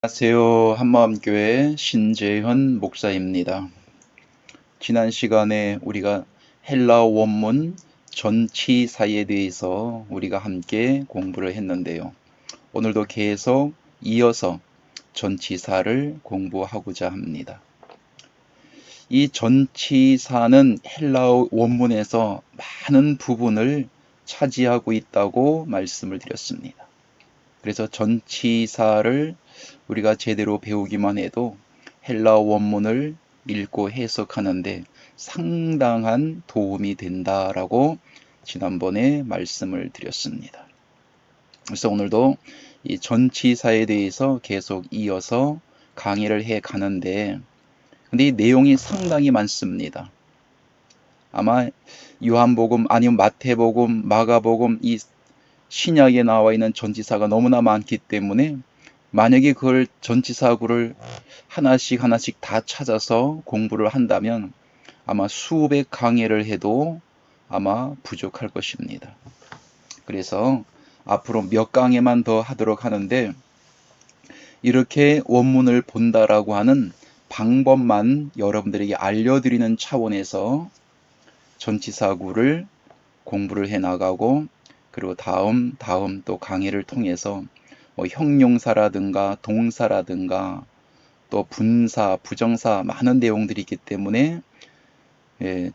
안녕하세요. 한마음교회 신재현 목사입니다. 지난 시간에 우리가 헬라어 원문 전치사에 대해서 우리가 함께 공부를 했는데요. 오늘도 계속 이어서 전치사를 공부하고자 합니다. 이 전치사는 헬라어 원문에서 많은 부분을 차지하고 있다고 말씀을 드렸습니다. 그래서 전치사를 우리가 제대로 배우기만 해도 헬라어 원문을 읽고 해석하는데 상당한 도움이 된다라고 지난번에 말씀을 드렸습니다. 그래서 오늘도 이 전치사에 대해서 계속 이어서 강의를 해 가는데, 근데 이 내용이 상당히 많습니다. 아마 요한복음 아니면 마태복음, 마가복음, 이 신약에 나와 있는 전치사가 너무나 많기 때문에 만약에 그걸 전치사구를 하나씩 다 찾아서 공부를 한다면 아마 수백 강의를 해도 아마 부족할 것입니다. 그래서 앞으로 몇 강의만 더 하도록 하는데, 이렇게 원문을 본다라고 하는 방법만 여러분들에게 알려드리는 차원에서 전치사구를 공부를 해 나가고, 그리고 다음 또 강의를 통해서 형용사라든가 동사라든가 또 분사, 부정사 많은 내용들이 있기 때문에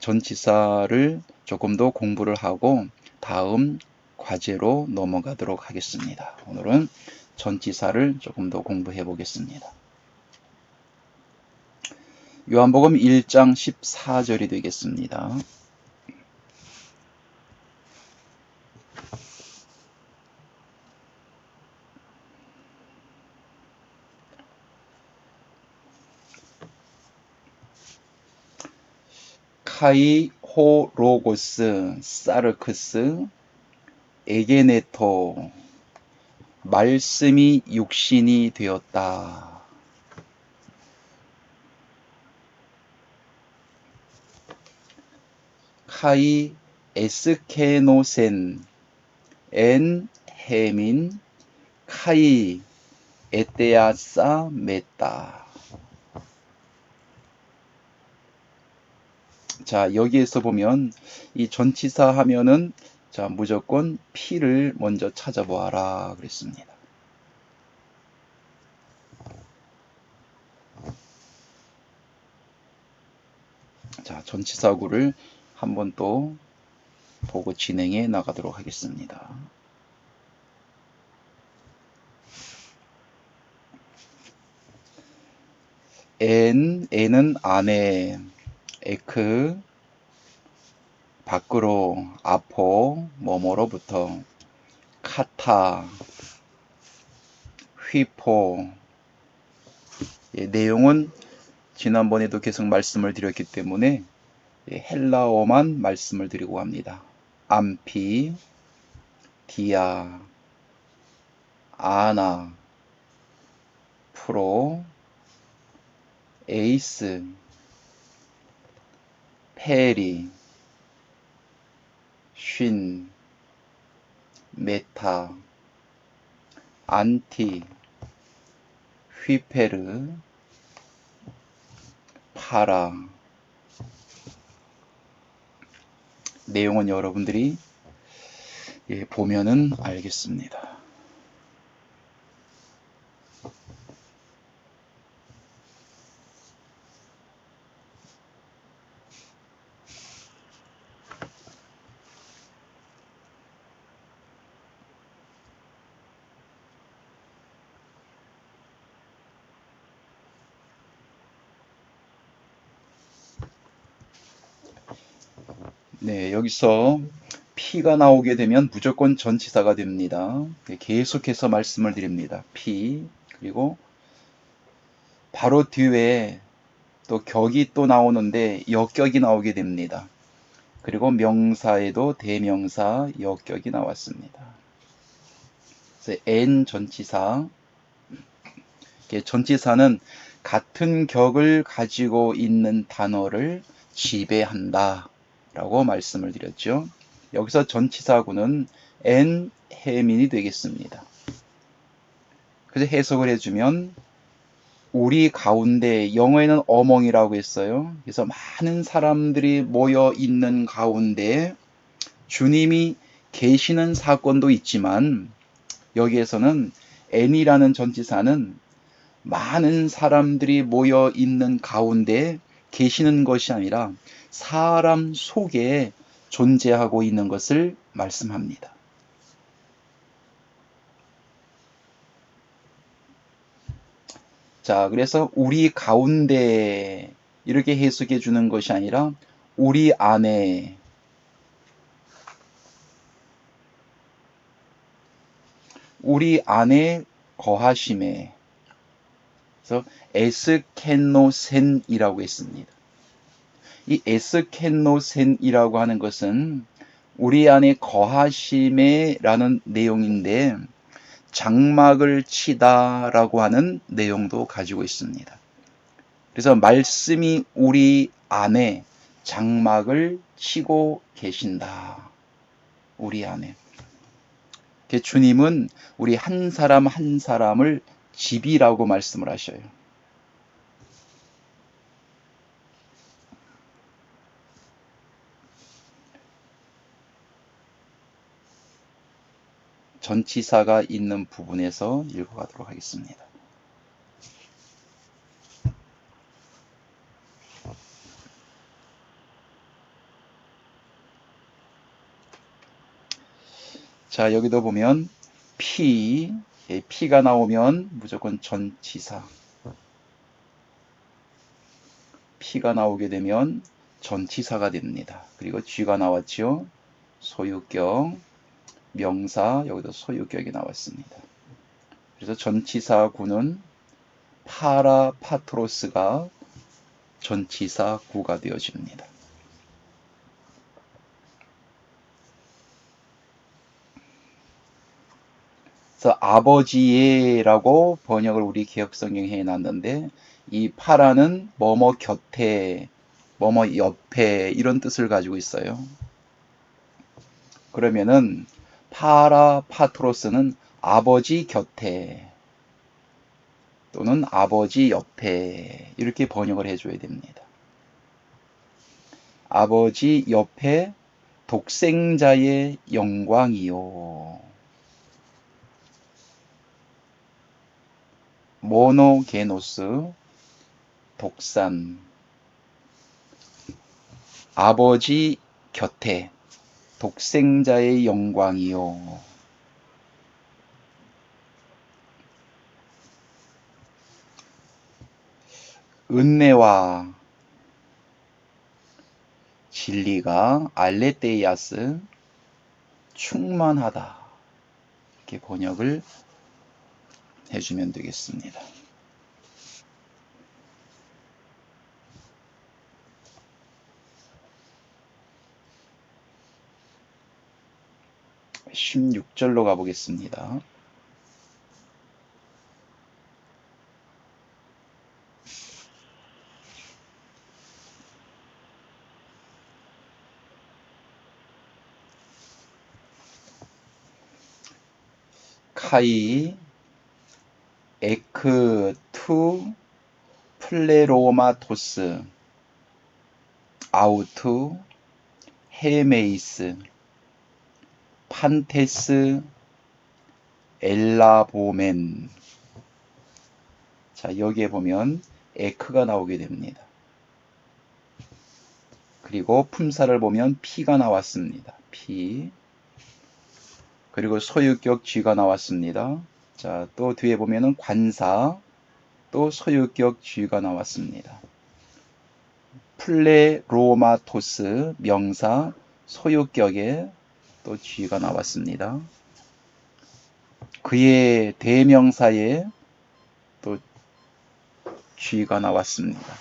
전치사를 조금 더 공부를 하고 다음 과제로 넘어가도록 하겠습니다. 오늘은 전치사를 조금 더 공부해 보겠습니다. 요한복음 1장 14절이 되겠습니다. 카이 호 로고스 사르크스 에게네토, 말씀이 육신이 되었다. 카이 에스케노센 엔 헤민 카이 에테아사 메타. 자, 여기에서 보면 이 전치사 하면은 자, 무조건 P를 먼저 찾아보아라 그랬습니다. 자, 전치사구를 한번 또 보고 진행해 나가도록 하겠습니다. N은 안에, 에크, 밖으로, 아포, 뭐뭐로부터, 카타, 휘포. 내용은 지난번에도 계속 말씀을 드렸기 때문에 헬라어만 말씀을 드리고 합니다. 암피, 디아, 아나, 프로, 에이스, 페리, 쉰, 메타, 안티, 휘페르, 파라. 내용은 여러분들이 보면은 알겠습니다. 네, 여기서 P가 나오게 되면 무조건 전치사가 됩니다. 계속해서 말씀을 드립니다. P, 그리고 바로 뒤에 또 격이 또 나오는데 역격이 나오게 됩니다. 그리고 명사에도 대명사, 역격이 나왔습니다. 그래서 N 전치사, 전치사는 같은 격을 가지고 있는 단어를 지배한다 라고 말씀을 드렸죠. 여기서 전치사구는 N 해민이 되겠습니다. 그래서 해석을 해주면 우리 가운데, 영어에는 어멍이라고 했어요. 그래서 많은 사람들이 모여 있는 가운데 주님이 계시는 사건도 있지만, 여기에서는 N이라는 전치사는 많은 사람들이 모여 있는 가운데 계시는 것이 아니라 사람 속에 존재하고 있는 것을 말씀합니다. 자, 그래서 우리 가운데 이렇게 해석해 주는 것이 아니라 우리 안에, 우리 안에 거하심에, 그래서 에스켄노센이라고 했습니다. 이 에스켄노센이라고 하는 것은 우리 안에 거하심에 라는 내용인데, 장막을 치다라고 하는 내용도 가지고 있습니다. 그래서 말씀이 우리 안에 장막을 치고 계신다. 우리 안에. 주님은 우리 한 사람 한 사람을 집이라고 말씀을 하셔요. 전치사가 있는 부분에서 읽어가도록 하겠습니다. 자, 여기도 보면 피가 나오면 무조건 전치사. 피가 나오게 되면 전치사가 됩니다. 그리고 쥐가 나왔죠. 소유격, 명사, 여기도 소유격이 나왔습니다. 그래서 전치사 구는 파라파트로스가 전치사 구가 되어집니다. 그래서 아버지의라고 번역을 우리 개혁성경에 해놨는데, 이 파라는 뭐뭐 곁에, 뭐뭐 옆에 이런 뜻을 가지고 있어요. 그러면은 파라파트로스는 아버지 곁에 또는 아버지 옆에 이렇게 번역을 해줘야 됩니다. 아버지 옆에 독생자의 영광이요. 모노게노스, 독산. 아버지 곁에 독생자의 영광이요. 은혜와 진리가 알레테이아스 충만하다. 이렇게 번역을 해주면 되겠습니다. (16절로) 가보겠습니다. 카이 에크 투 플레로마토스 아우투 헤메이스 판테스 엘라보멘. 자, 여기에 보면 에크가 나오게 됩니다. 그리고 품사를 보면 피가 나왔습니다. 피. 그리고 소유격 쥐가 나왔습니다. 자, 또 뒤에 보면은 관사, 또 소유격 쥐가 나왔습니다. 플레로마토스 명사 소유격에 또 쥐가 나왔습니다. 그의 대명사에 또 쥐가 나왔습니다.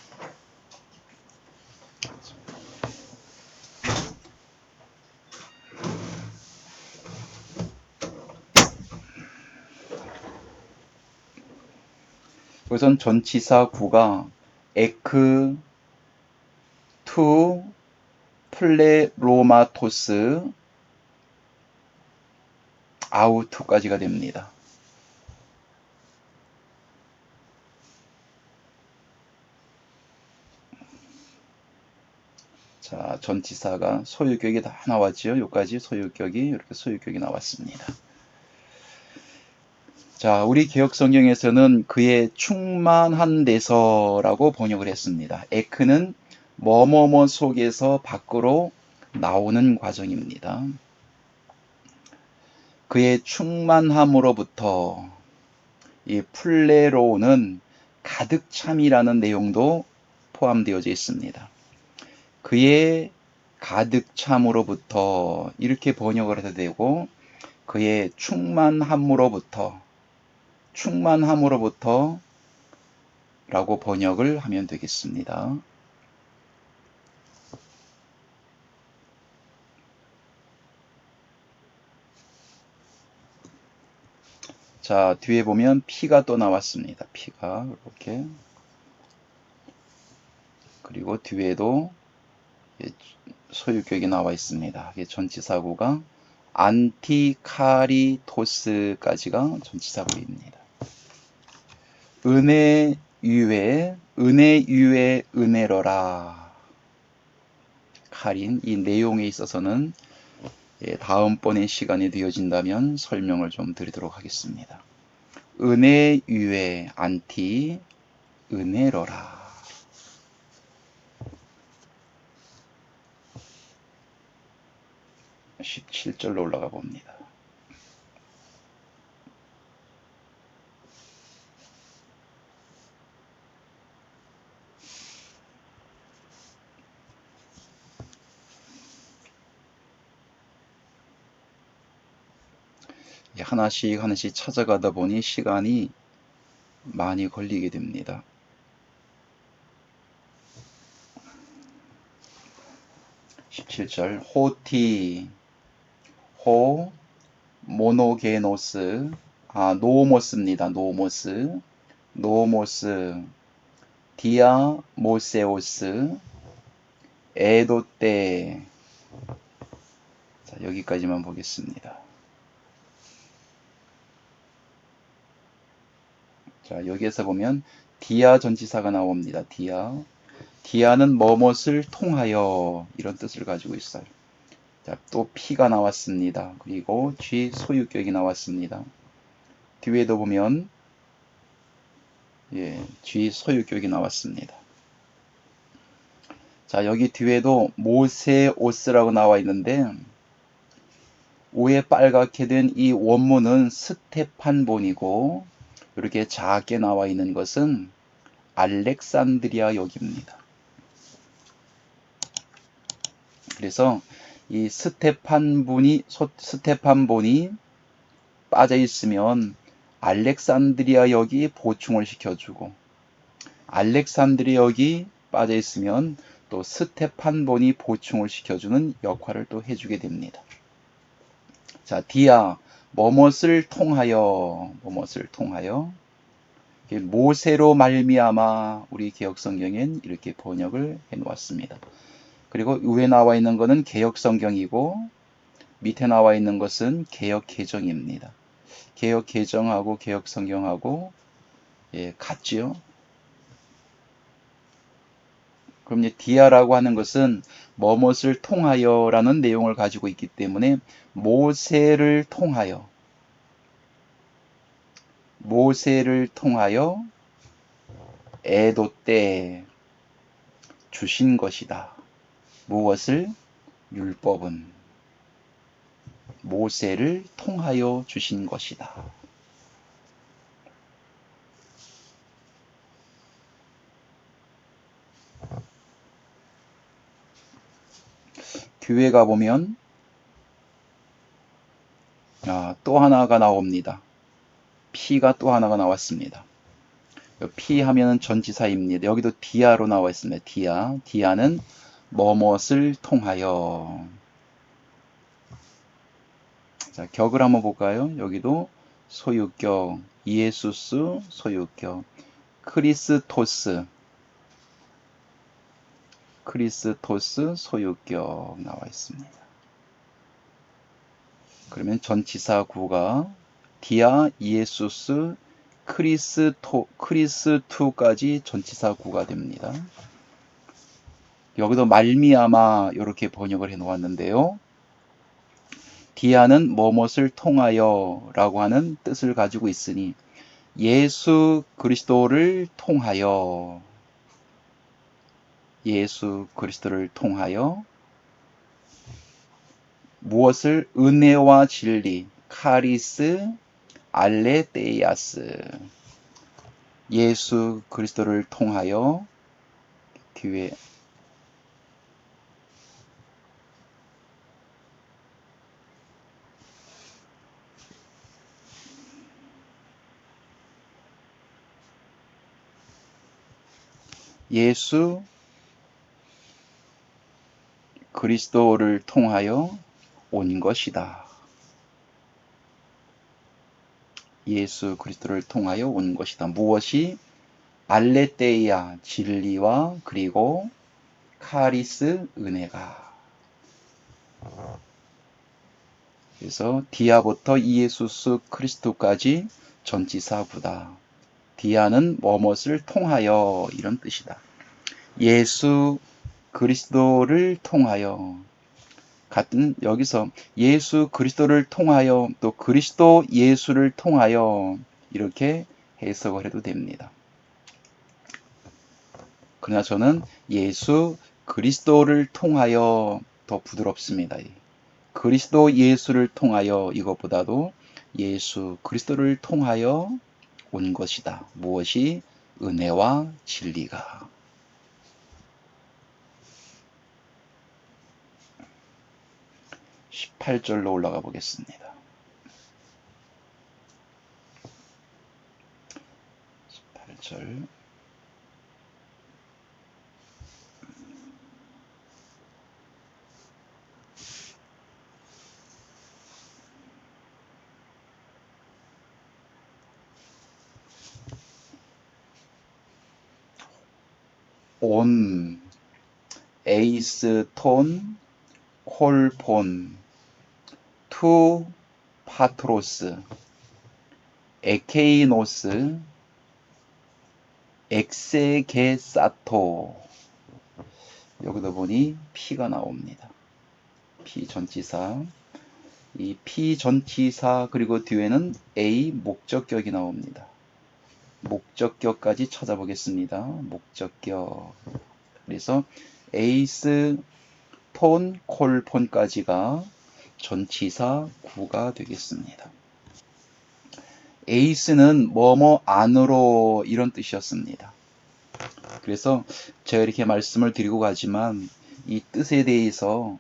우선 전치사 구가 에크 투 플레로마토스 아우투까지가 됩니다. 자, 전치사가 소유격이 다 나왔지요. 여기까지 소유격이 이렇게 소유격이 나왔습니다. 자, 우리 개혁 성경에서는 그의 충만한 데서라고 번역을 했습니다. 에크는 뭐뭐뭐 속에서 밖으로 나오는 과정입니다. 그의 충만함으로부터 이 플레로는 가득 참이라는 내용도 포함되어져 있습니다. 그의 가득 참으로부터 이렇게 번역을 해도 되고 그의 충만함으로부터 라고 번역을 하면 되겠습니다. 자, 뒤에 보면 피가 또 나왔습니다. 피가 이렇게. 그리고 뒤에도 소유격이 나와 있습니다. 전치사구가 안티카리토스까지가 전치사구입니다. 은혜 유에 은혜러라. 카린, 이 내용에 있어서는 다음번에 시간이 되어진다면 설명을 좀 드리도록 하겠습니다. 은혜 유에 안티 은혜러라. 17절로 올라가 봅니다. 하나씩 찾아가다 보니 시간이 많이 걸리게 됩니다. 17절 호티 호 모노게노스 노모스입니다. 노모스 디아 모세오스 에도떼. 자, 여기까지만 보겠습니다. 자, 여기에서 보면 디아 전치사가 나옵니다. 디아는 뭐뭇을 통하여 이런 뜻을 가지고 있어요. 자, 또 피가 나왔습니다. 그리고 G 소유격이 나왔습니다. 뒤에도 보면 G 소유격이 나왔습니다. 자, 여기 뒤에도 모세오스라고 나와 있는데 위에 빨갛게 된 이 원문은 스테판본이고 이렇게 작게 나와 있는 것은 알렉산드리아 역입니다. 그래서 이 스테판본이 빠져 있으면 알렉산드리아 역이 보충을 시켜주고 알렉산드리아 역이 빠져 있으면 또 스테판본이 보충을 시켜주는 역할을 또 해주게 됩니다. 자, 디아 뭐뭇을 통하여 모세로 말미암아 우리 개역성경엔 이렇게 번역을 해 놓았습니다. 그리고 위에 나와 있는 것은 개역성경이고 밑에 나와 있는 것은 개역개정입니다. 개역개정하고 개역성경하고 같지요. 그럼 이제 디아라고 하는 것은 뭐뭇을 통하여라는 내용을 가지고 있기 때문에 모세를 통하여 에도 때 주신 것이다. 무엇을? 율법은 모세를 통하여 주신 것이다. 뒤에 가보면 또 하나가 나옵니다. 피가 또 하나가 나왔습니다. 피 하면은 전치사입니다. 여기도 디아로 나와 있습니다. 디아는 뭐뭇을 통하여. 자, 격을 한번 볼까요? 여기도 소유격, 이에수스 소유격, 크리스토스 소유격 나와 있습니다. 그러면 전치사 구가 디아, 이에수스, 크리스투까지 전치사 구가 됩니다. 여기도 말미암아 이렇게 번역을 해 놓았는데요. 디아는 뭐뭇을 통하여 라고 하는 뜻을 가지고 있으니 예수 그리스도를 통하여, 예수 그리스도를 통하여 무엇을? 은혜와 진리, 카리스 알레테이아스, 예수 그리스도를 통하여, 뒤에 예수 그리스도를 통하여 온 것이다. 예수 그리스도를 통하여 온 것이다. 무엇이? 알레테이아 진리와 그리고 카리스 은혜가. 그래서 디아부터 이예수스 크리스토까지 전치사구다. 디아는 뭐뭇을 통하여 이런 뜻이다. 예수 그리스도를 통하여, 같은 여기서 예수 그리스도를 통하여 또 그리스도 예수를 통하여 이렇게 해석을 해도 됩니다. 그러나 저는 예수 그리스도를 통하여 더 부드럽습니다. 그리스도 예수를 통하여 이것보다도 예수 그리스도를 통하여 온 것이다. 무엇이? 은혜와 진리가. 18절로 올라가 보겠습니다. 18절. 온, 에이스 톤, 콜폰, 투 파트로스, 에케이노스, 엑세게사토. 여기도 보니 피가 나옵니다. 피 전치사. 이 피 전치사 그리고 뒤에는 A 목적격이 나옵니다. 목적격까지 찾아보겠습니다. 목적격. 그래서 에이스 톤 콜폰까지가 전치사 구가 되겠습니다. 에이스는 뭐뭐 안으로 이런 뜻이었습니다. 그래서 제가 이렇게 말씀을 드리고 가지만 이 뜻에 대해서,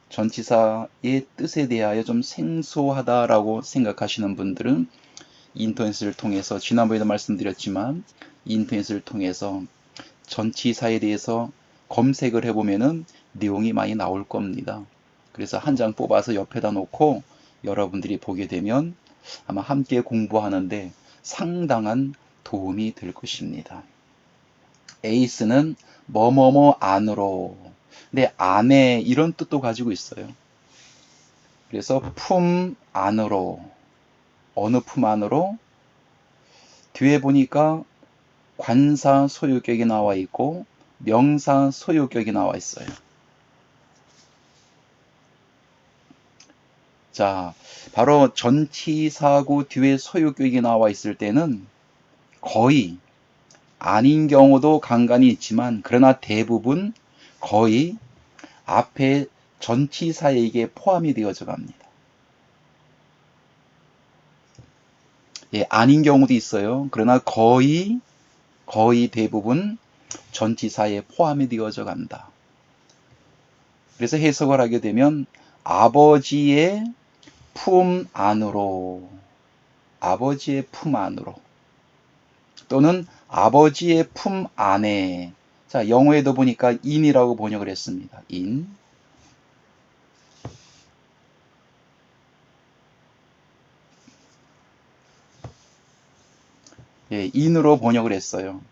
전치사의 뜻에 대하여 좀 생소하다라고 생각하시는 분들은 인터넷을 통해서, 지난번에도 말씀드렸지만 인터넷을 통해서 전치사에 대해서 검색을 해보면은 내용이 많이 나올 겁니다. 그래서 한 장 뽑아서 옆에다 놓고 여러분들이 보게 되면 아마 함께 공부하는데 상당한 도움이 될 것입니다. 에이스는 뭐뭐뭐 안으로, 근데 안에 이런 뜻도 가지고 있어요. 그래서 품 안으로, 어느 품 안으로? 뒤에 보니까 관사 소유격이 나와 있고 명사 소유격이 나와 있어요. 자, 바로 전치사구 뒤에 소유격이 나와 있을 때는 거의, 아닌 경우도 간간이 있지만 그러나 대부분 거의 앞에 전치사에게 포함이 되어져 갑니다. 예, 아닌 경우도 있어요. 그러나 거의 대부분 전치사에 포함이 되어져 간다. 그래서 해석을 하게 되면 아버지의 품 안으로, 아버지의 품 안으로, 또는 아버지의 품 안에. 자, 영어에도 보니까 in이라고 번역을 했습니다. in. 예, in으로 번역을 했어요.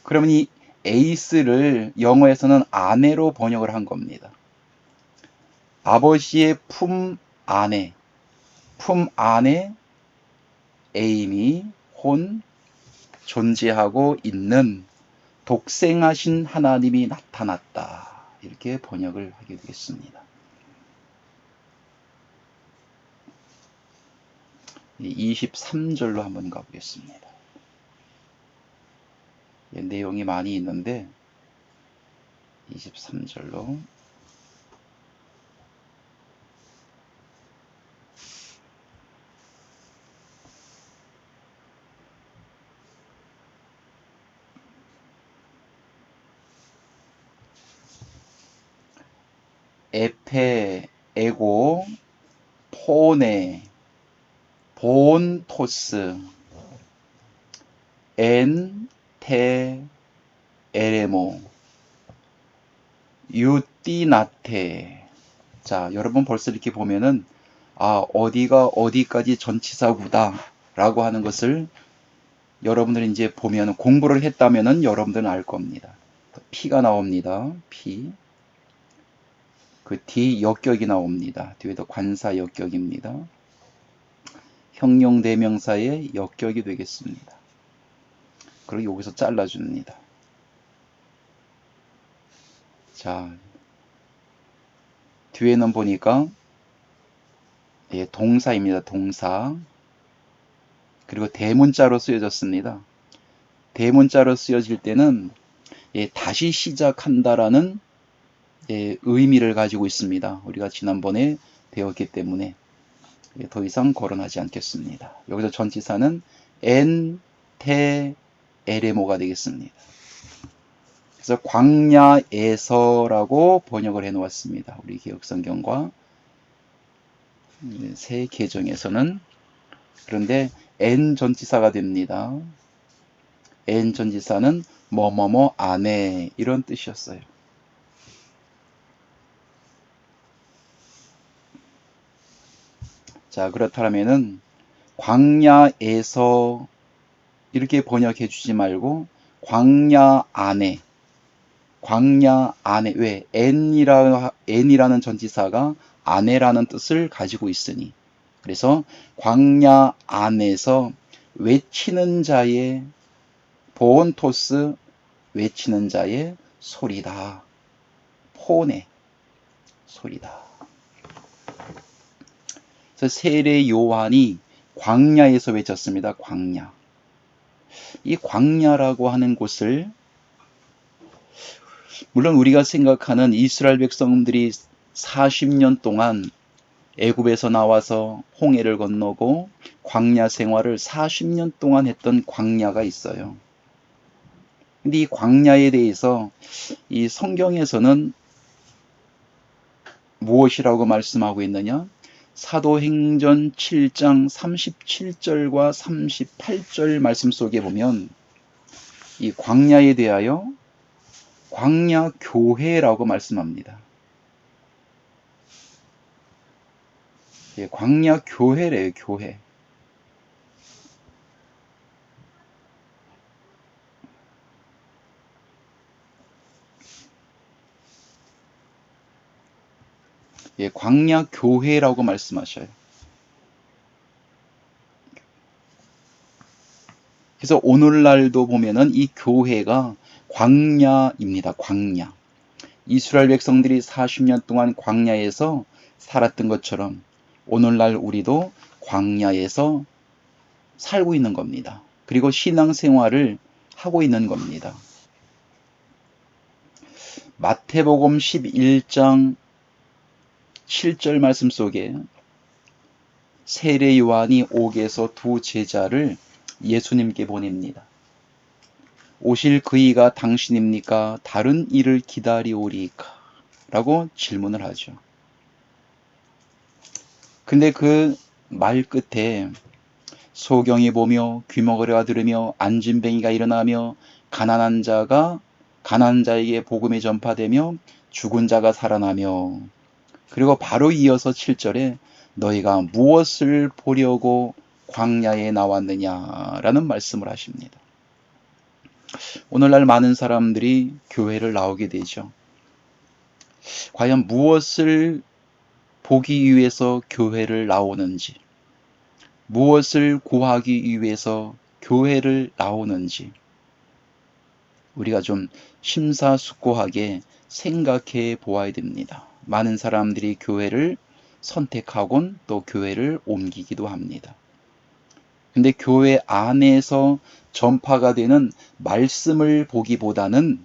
그러면 이 에이스를 영어에서는 아내로 번역을 한 겁니다. 아버지의 품 안에, 품 안에 에임이 혼 존재하고 있는 독생하신 하나님이 나타났다. 이렇게 번역을 하게 되겠습니다. 23절로 한번 가보겠습니다. 내용이 많이 있는데 23절로 에페, 에고, 포네, 본토스, 엔, 테, 에레모, 유띠나테. 자, 여러분 벌써 이렇게 보면은 어디가 어디까지 전치사구다 라고 하는 것을 여러분들이 이제 보면 공부를 했다면은 여러분들은 알 겁니다. 피가 나옵니다. 피. 그 뒤 역격이 나옵니다. 뒤에도 관사 역격입니다. 형용 대명사의 역격이 되겠습니다. 그리고 여기서 잘라줍니다. 자, 뒤에는 보니까 동사입니다. 동사. 그리고 대문자로 쓰여졌습니다. 대문자로 쓰여질 때는 다시 시작한다라는 의미를 가지고 있습니다. 우리가 지난번에 배웠기 때문에 더 이상 거론하지 않겠습니다. 여기서 전치사는 엔, 테, 에레모가 되겠습니다. 그래서 광야에서라고 번역을 해 놓았습니다. 우리 개역성경과 새 개정에서는. 그런데 엔 전치사가 됩니다. 엔 전치사는 뭐뭐뭐 안에 이런 뜻이었어요. 자, 그렇다면은 광야에서 이렇게 번역해 주지 말고 광야 안에, 왜? N이라는 전치사가 안에라는 뜻을 가지고 있으니. 그래서 광야 안에서 외치는 자의 보온토스, 외치는 자의 소리다. 폰의 소리다. 그래서 세례 요한이 광야에서 외쳤습니다. 광야. 이 광야라고 하는 곳을 물론 우리가 생각하는 이스라엘 백성들이 40년 동안 애굽에서 나와서 홍해를 건너고 광야 생활을 40년 동안 했던 광야가 있어요. 근데 이 광야에 대해서 이 성경에서는 무엇이라고 말씀하고 있느냐? 사도행전 7장 37절과 38절 말씀 속에 보면 이 광야에 대하여 광야 교회라고 말씀합니다. 광야 교회래요, 교회. 광야 교회라고 말씀하셔요. 그래서 오늘날도 보면은 이 교회가 광야입니다. 광야. 이스라엘 백성들이 40년 동안 광야에서 살았던 것처럼 오늘날 우리도 광야에서 살고 있는 겁니다. 그리고 신앙생활을 하고 있는 겁니다. 마태복음 11장 7절 말씀 속에 세례 요한이 옥에서 두 제자를 예수님께 보냅니다. 오실 그이가 당신입니까? 다른 이를 기다리오리까? 라고 질문을 하죠. 근데 그 말 끝에 소경이 보며 귀머거리가 들으며 안진뱅이가 일어나며 가난한 자에게 복음이 전파되며 죽은 자가 살아나며, 그리고 바로 이어서 7절에 너희가 무엇을 보려고 광야에 나왔느냐라는 말씀을 하십니다. 오늘날 많은 사람들이 교회를 나오게 되죠. 과연 무엇을 보기 위해서 교회를 나오는지, 무엇을 구하기 위해서 교회를 나오는지, 우리가 좀 심사숙고하게 생각해 보아야 됩니다. 많은 사람들이 교회를 선택하곤 또 교회를 옮기기도 합니다. 근데 교회 안에서 전파가 되는 말씀을 보기보다는,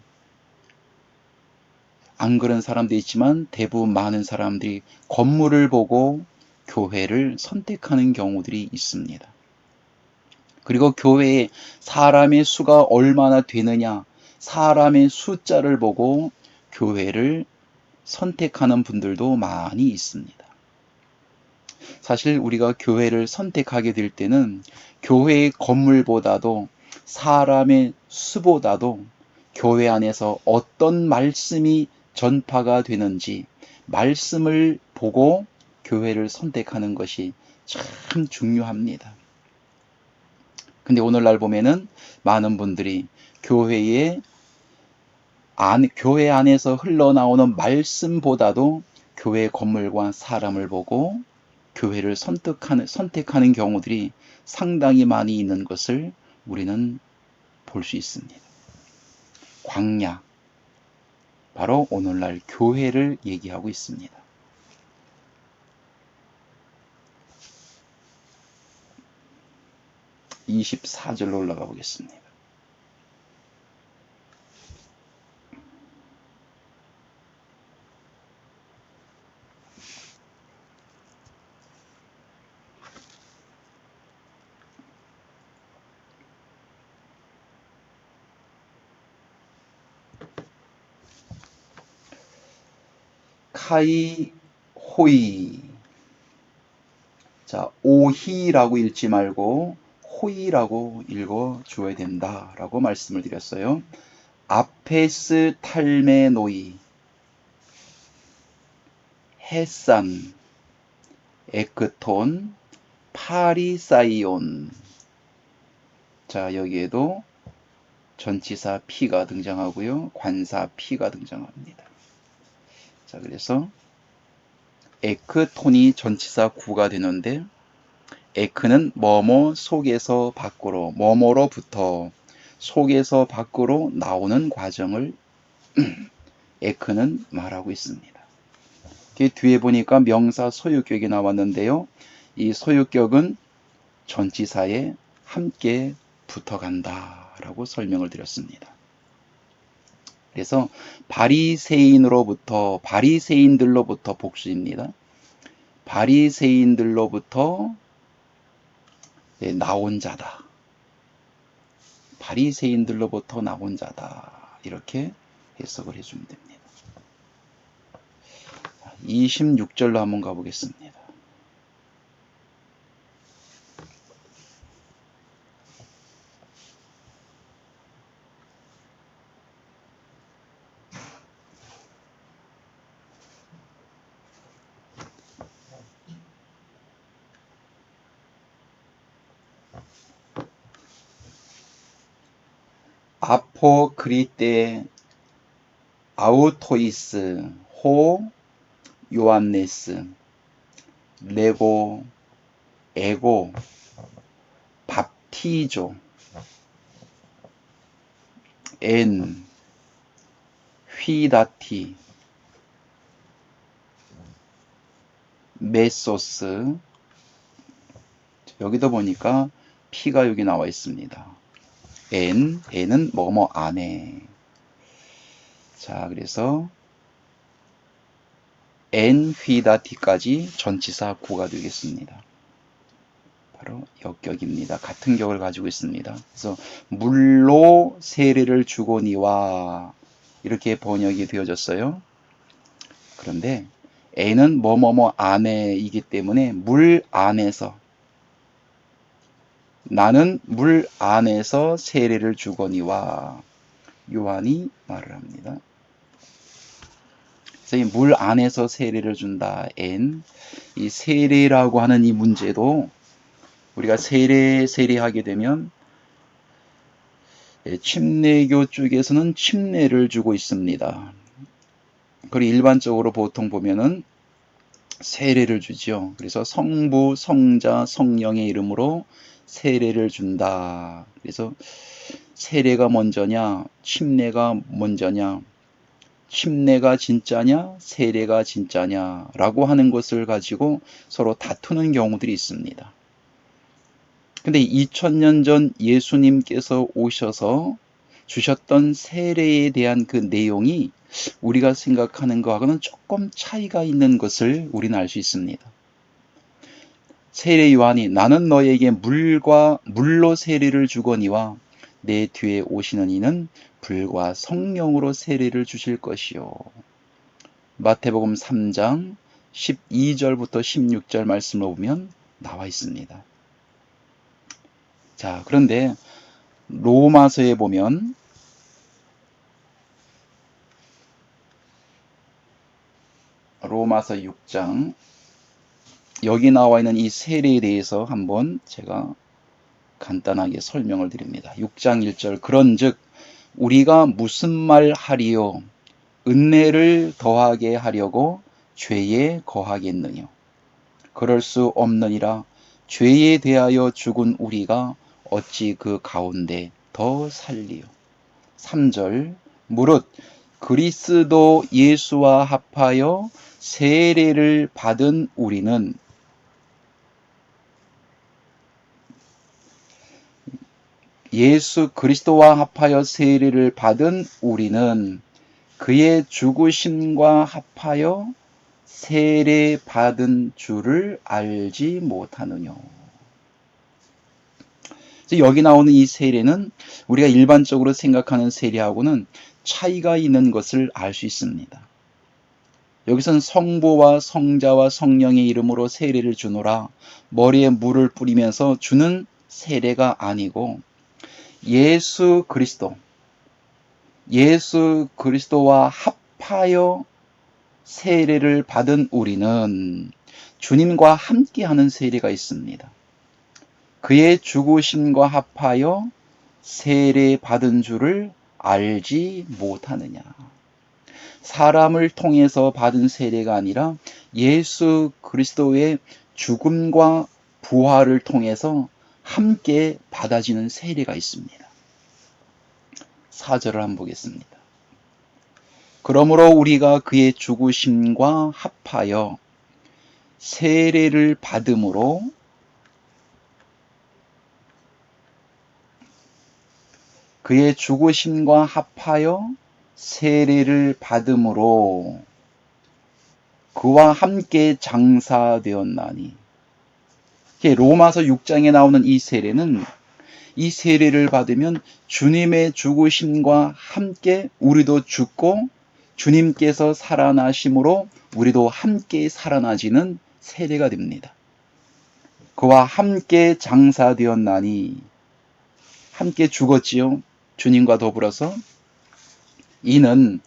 안 그런 사람도 있지만 대부분 많은 사람들이 건물을 보고 교회를 선택하는 경우들이 있습니다. 그리고 교회에 사람의 수가 얼마나 되느냐, 사람의 숫자를 보고 교회를 선택하는 분들도 많이 있습니다. 사실 우리가 교회를 선택하게 될 때는 교회의 건물보다도, 사람의 수보다도 교회 안에서 어떤 말씀이 전파가 되는지 말씀을 보고 교회를 선택하는 것이 참 중요합니다. 근데 오늘날 보면은 많은 분들이 교회 안에서 흘러나오는 말씀보다도 교회 건물과 사람을 보고 교회를 선택하는 경우들이 상당히 많이 있는 것을 우리는 볼 수 있습니다. 광야, 바로 오늘날 교회를 얘기하고 있습니다. 24절로 올라가 보겠습니다. 카이 호이. 자, 오히라고 읽지 말고 호이라고 읽어 줘야 된다라고 말씀을 드렸어요. 아페스 탈메노이, 헤산, 에크톤, 파리사이온. 자, 여기에도 전치사 피가 등장하고요, 관사 피가 등장합니다. 자, 그래서 에크톤이 전치사 구가 되는데, 에크는 뭐뭐 속에서 밖으로, 뭐뭐로부터 속에서 밖으로 나오는 과정을 에크는 말하고 있습니다. 뒤에 보니까 명사 소유격이 나왔는데요, 이 소유격은 전치사에 함께 붙어간다라고 설명을 드렸습니다. 그래서 바리새인들로부터 복수입니다. 바리새인들로부터 나온 자다. 바리새인들로부터 나온 자다. 이렇게 해석을 해주면 됩니다. 26절로 한번 가보겠습니다. 아포크리테 아우토이스 호 요한네스 레고 에고 밥티조 엔 휘다티 메소스. 여기도 보니까 피가 여기 나와 있습니다. 엔은 뭐뭐 안에. 자, 그래서 엔 휘다티까지 전치사 구가 되겠습니다. 바로 역격입니다. 같은 격을 가지고 있습니다. 그래서 물로 세례를 주거니와 이렇게 번역이 되어졌어요. 그런데 N은 뭐뭐뭐 안에이기 때문에 물 안에서, 나는 물 안에서 세례를 주거니와 요한이 말을 합니다. 그래서 이 물 안에서 세례를 준다. N. 이 세례라고 하는 이 문제도 우리가 세례하게 되면 침례교 쪽에서는 침례를 주고 있습니다. 그리고 일반적으로 보통 보면은 세례를 주죠. 그래서 성부, 성자, 성령의 이름으로 세례를 준다. 그래서 세례가 먼저냐, 침례가 먼저냐, 침례가 진짜냐, 세례가 진짜냐 라고 하는 것을 가지고 서로 다투는 경우들이 있습니다. 근데 2000년 전 예수님께서 오셔서 주셨던 세례에 대한 그 내용이 우리가 생각하는 것하고는 조금 차이가 있는 것을 우리는 알 수 있습니다. 세례 요한이 나는 너에게 물로 세례를 주거니와 내 뒤에 오시는 이는 불과 성령으로 세례를 주실 것이요. 마태복음 3장 12절부터 16절 말씀을 보면 나와 있습니다. 자, 그런데 로마서에 보면 로마서 6장 여기 나와 있는 이 세례에 대해서 한번 제가 간단하게 설명을 드립니다. 6장 1절 그런즉 우리가 무슨 말 하리요 은혜를 더하게 하려고 죄에 거하겠느냐 그럴 수 없느니라 죄에 대하여 죽은 우리가 어찌 그 가운데 더 살리요 3절 무릇 그리스도 예수와 합하여 세례를 받은 우리는 예수 그리스도와 합하여 세례를 받은 우리는 그의 죽으심과 합하여 세례 받은 줄을 알지 못하느냐. 여기 나오는 이 세례는 우리가 일반적으로 생각하는 세례하고는 차이가 있는 것을 알 수 있습니다. 여기서는 성부와 성자와 성령의 이름으로 세례를 주노라 머리에 물을 뿌리면서 주는 세례가 아니고 예수 그리스도와 합하여 세례를 받은 우리는 주님과 함께하는 세례가 있습니다. 그의 죽으심과 합하여 세례 받은 줄을 알지 못하느냐. 사람을 통해서 받은 세례가 아니라 예수 그리스도의 죽음과 부활을 통해서 함께 받아지는 세례가 있습니다. 4절을 한번 보겠습니다. 그러므로 우리가 그의 죽으심과 합하여 세례를 받음으로 그의 죽으심과 합하여 세례를 받음으로 그와 함께 장사되었나니 로마서 6장에 나오는 이 세례는 이 세례를 받으면 주님의 죽으심과 함께 우리도 죽고 주님께서 살아나심으로 우리도 함께 살아나지는 세례가 됩니다. 그와 함께 장사되었나니 함께 죽었지요. 주님과 더불어서 이는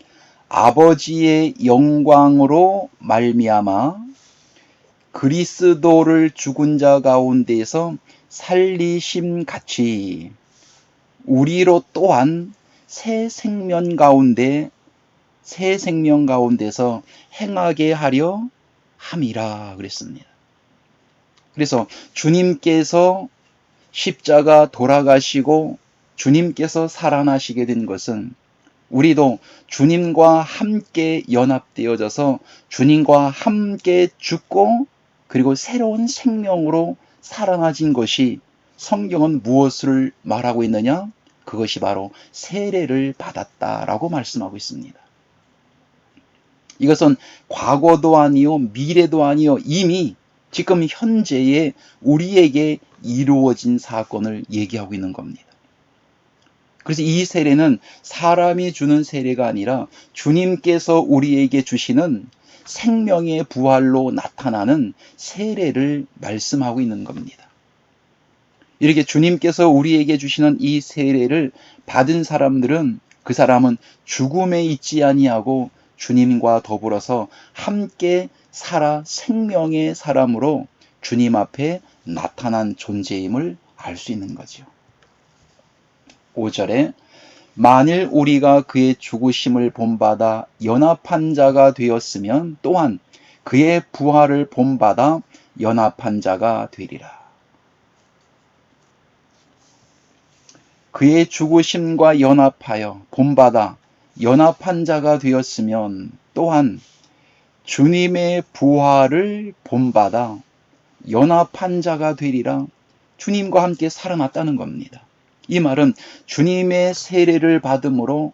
아버지의 영광으로 말미암아 그리스도를 죽은 자 가운데서 살리심 같이 우리로 또한 새 생명 가운데서 행하게 하려 함이라 그랬습니다. 그래서 주님께서 십자가 돌아가시고 주님께서 살아나시게 된 것은 우리도 주님과 함께 연합되어져서 주님과 함께 죽고 그리고 새로운 생명으로 살아나진 것이 성경은 무엇을 말하고 있느냐? 그것이 바로 세례를 받았다라고 말씀하고 있습니다. 이것은 과거도 아니요 미래도 아니요 이미 지금 현재의 우리에게 이루어진 사건을 얘기하고 있는 겁니다. 그래서 이 세례는 사람이 주는 세례가 아니라 주님께서 우리에게 주시는 생명의 부활로 나타나는 세례를 말씀하고 있는 겁니다. 이렇게 주님께서 우리에게 주시는 이 세례를 받은 사람들은 그 사람은 죽음에 있지 아니하고 주님과 더불어서 함께 살아 생명의 사람으로 주님 앞에 나타난 존재임을 알 수 있는 거죠. 5절에 만일 우리가 그의 죽으심을 본받아 연합한 자가 되었으면 또한 그의 부활을 본받아 연합한 자가 되리라. 그의 죽으심과 연합하여 본받아 연합한 자가 되었으면 또한 주님의 부활을 본받아 연합한 자가 되리라. 주님과 함께 살아났다는 겁니다. 이 말은 주님의 세례를 받음으로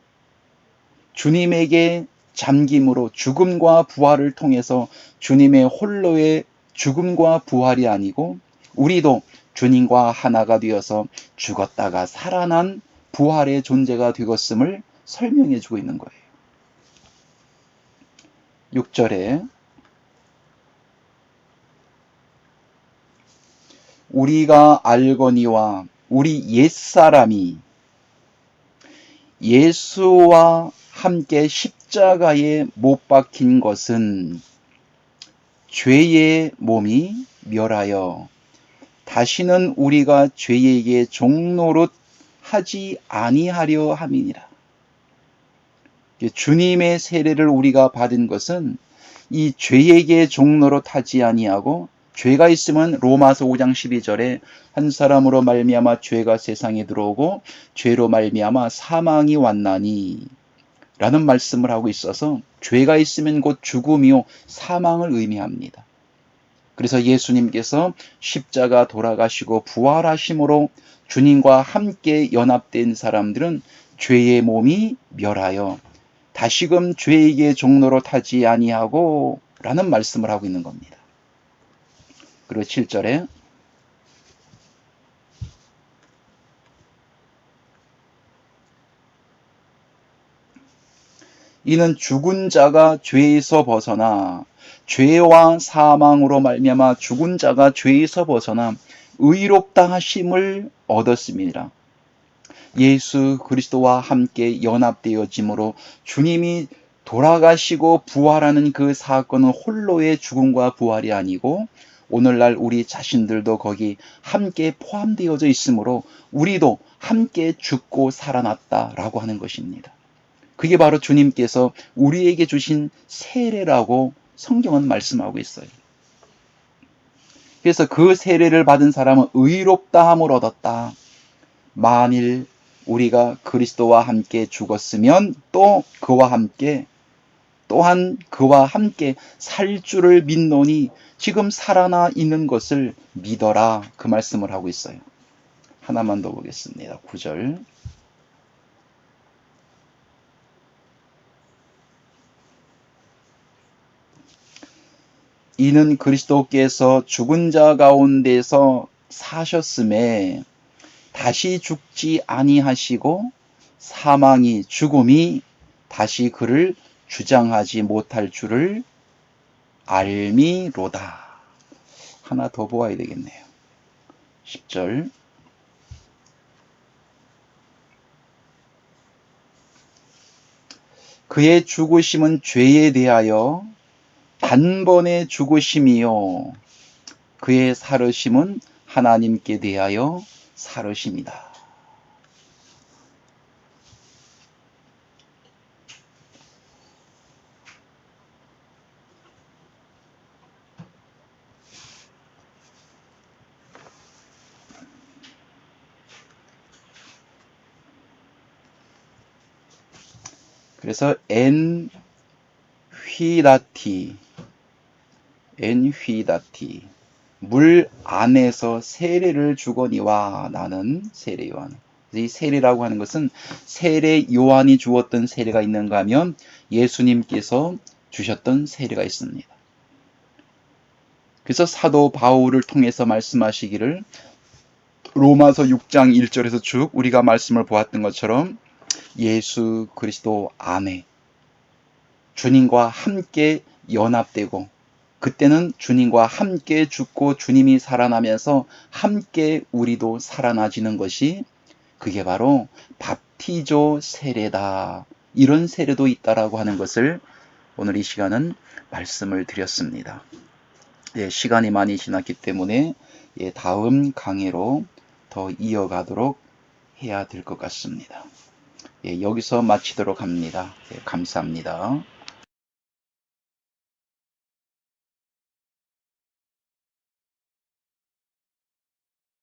주님에게 잠김으로 죽음과 부활을 통해서 주님의 홀로의 죽음과 부활이 아니고 우리도 주님과 하나가 되어서 죽었다가 살아난 부활의 존재가 되었음을 설명해 주고 있는 거예요. 6절에 우리가 알거니와 우리 옛사람이 예수와 함께 십자가에 못 박힌 것은 죄의 몸이 멸하여 다시는 우리가 죄에게 종노릇 하지 아니하려 함이니라. 주님의 세례를 우리가 받은 것은 이 죄에게 종노릇 하지 아니하고 죄가 있으면 로마서 5장 12절에 한 사람으로 말미암아 죄가 세상에 들어오고 죄로 말미암아 사망이 왔나니 라는 말씀을 하고 있어서 죄가 있으면 곧 죽음이요 사망을 의미합니다. 그래서 예수님께서 십자가 돌아가시고 부활하심으로 주님과 함께 연합된 사람들은 죄의 몸이 멸하여 다시금 죄에게 종노릇 하지 아니하고 라는 말씀을 하고 있는 겁니다. 그리고 7절에 이는 죽은 자가 죄에서 벗어나 죄와 사망으로 말미암아 죽은 자가 죄에서 벗어나 의롭다 하심을 얻었습니다. 예수 그리스도와 함께 연합되어짐으로 주님이 돌아가시고 부활하는 그 사건은 홀로의 죽음과 부활이 아니고 오늘날 우리 자신들도 거기 함께 포함되어져 있으므로 우리도 함께 죽고 살아났다라고 하는 것입니다. 그게 바로 주님께서 우리에게 주신 세례라고 성경은 말씀하고 있어요. 그래서 그 세례를 받은 사람은 의롭다함을 얻었다. 만일 우리가 그리스도와 함께 죽었으면 또 그와 함께 또한 그와 함께 살 줄을 믿노니 지금 살아나 있는 것을 믿어라. 그 말씀을 하고 있어요. 하나만 더 보겠습니다. 9절. 이는 그리스도께서 죽은 자 가운데서 사셨음에 다시 죽지 아니하시고 사망이 죽음이 다시 그를 주장하지 못할 줄을 알미로다. 하나 더 보아야 되겠네요. 10절. 그의 죽으심은 죄에 대하여 단번에 죽으심이요 그의 살으심은 하나님께 대하여 살으심이다. 그래서 엔휘다티 물 안에서 세례를 주거니와 나는 세례 요한. 이 세례라고 하는 것은 세례 요한이 주었던 세례가 있는가 하면 예수님께서 주셨던 세례가 있습니다. 그래서 사도 바울을 통해서 말씀하시기를 로마서 6장 1절에서 쭉 우리가 말씀을 보았던 것처럼 예수 그리스도 안에 주님과 함께 연합되고 그때는 주님과 함께 죽고 주님이 살아나면서 함께 우리도 살아나지는 것이 그게 바로 밥티조 세례다. 이런 세례도 있다라고 하는 것을 오늘 이 시간은 말씀을 드렸습니다. 시간이 많이 지났기 때문에 다음 강의로 더 이어가도록 해야 될 것 같습니다. 여기서 마치도록 합니다. 감사합니다.